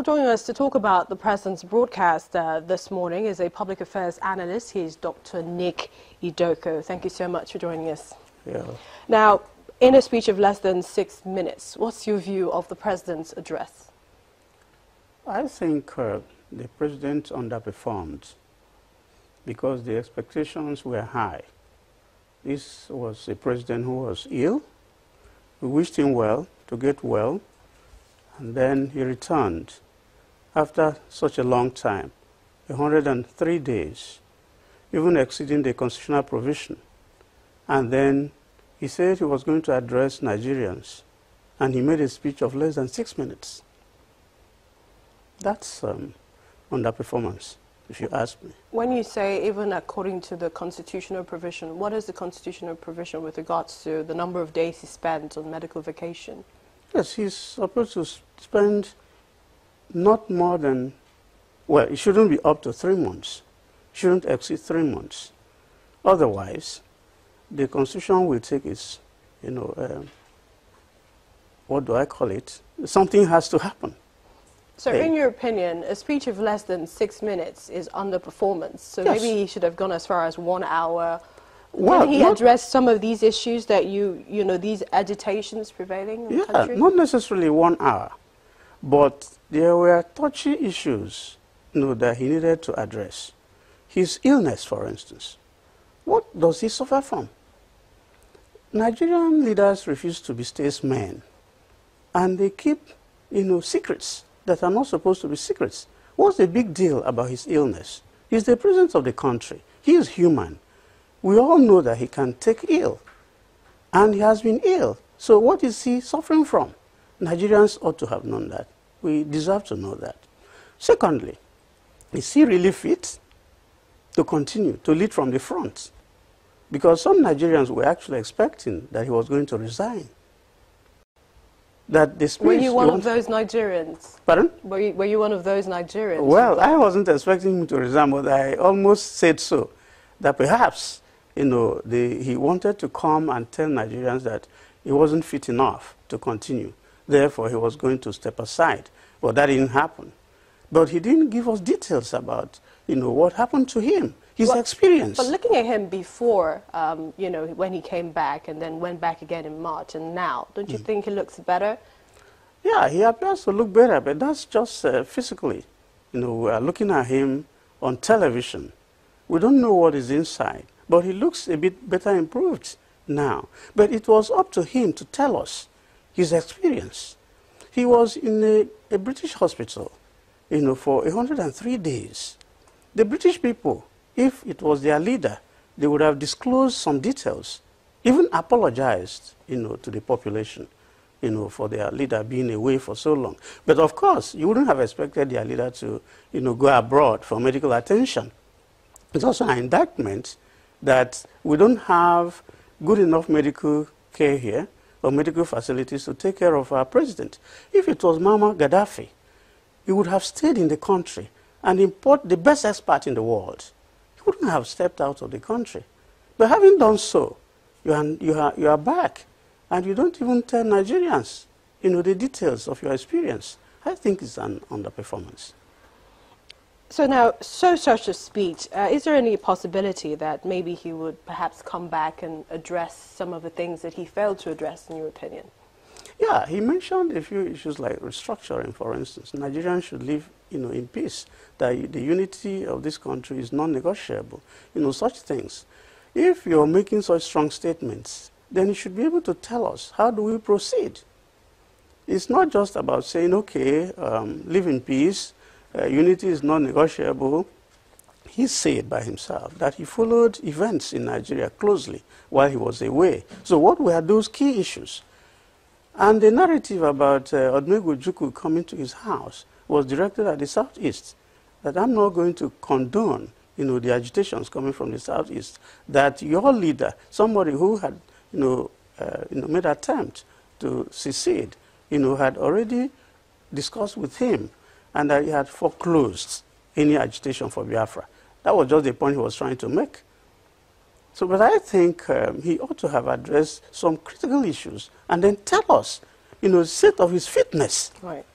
Well, joining us to talk about the President's broadcast this morning is a public affairs analyst. He's Dr. Nick Idoko. Thank you so much for joining us. Yeah. Now, in a speech of less than 6 minutes, what's your view of the President's address? I think the President underperformed because the expectations were high. This was a President who was ill. We wished him well, to get well, and then he returned after such a long time, 103 days, even exceeding the constitutional provision. And then he said he was going to address Nigerians, and he made a speech of less than 6 minutes. That's underperformance, if you ask me. When you say even according to the constitutional provision, what is the constitutional provision with regards to the number of days he spent on medical vacation? Yes, he's supposed to spend not more than, well, it shouldn't be up to 3 months. It shouldn't exceed 3 months. Otherwise, the Constitution will take its, what do I call it? Something has to happen. So in your opinion, a speech of less than 6 minutes is underperformance. So yes. Maybe he should have gone as far as 1 hour. Well, Did he address some of these issues that these agitations prevailing in the country? Not necessarily 1 hour, but there were touchy issues, that he needed to address. His illness, for instance. What does he suffer from? Nigerian leaders refuse to be statesmen, and they keep, secrets that are not supposed to be secrets. What's the big deal about his illness? He's the president of the country. He is human. We all know that he can take ill, and he has been ill. So what is he suffering from? Nigerians ought to have known that. We deserve to know that. Secondly, is he really fit to continue to lead from the front? Because some Nigerians were actually expecting that he was going to resign. That the speech were you one of those Nigerians? Pardon? Were you one of those Nigerians? Well, I wasn't expecting him to resign, but I almost said so. That perhaps, he wanted to come and tell Nigerians that he wasn't fit enough to continue. Therefore, he was going to step aside. But that didn't happen. But he didn't give us details about, what happened to him, his experience. But looking at him before, when he came back and then went back again in March and now, don't you think he looks better? Yeah, he appears to look better, but that's just physically. We are looking at him on television. We don't know what is inside, but he looks a bit better improved now. But it was up to him to tell us his experience. He was in a British hospital, for 103 days. The British people, if it was their leader, they would have disclosed some details, even apologized, to the population, for their leader being away for so long. But of course, you wouldn't have expected their leader to, go abroad for medical attention. It's also an indictment that we don't have good enough medical care here or medical facilities to take care of our president. If it was Muammar Gaddafi, he would have stayed in the country and import the best expert in the world. He wouldn't have stepped out of the country. But having done so, you are back, and you don't even tell Nigerians, the details of your experience. I think it's an underperformance. So now, such a speech, is there any possibility that maybe he would perhaps come back and address some of the things that he failed to address, in your opinion? Yeah, he mentioned a few issues like restructuring, for instance. Nigerians should live, in peace, that the unity of this country is non-negotiable, such things. If you're making such strong statements, then you should be able to tell us, how do we proceed? It's not just about saying, okay, live in peace, unity is non-negotiable. He said by himself that he followed events in Nigeria closely while he was away. So what were those key issues? And the narrative about Odumegwu Ojukwu coming to his house was directed at the Southeast, that I'm not going to condone, the agitations coming from the Southeast, that your leader, somebody who had, made an attempt to secede, had already discussed with him, and that he had foreclosed any agitation for Biafra. That was just the point he was trying to make. So, but I think he ought to have addressed some critical issues and then tell us, state of his fitness. Right.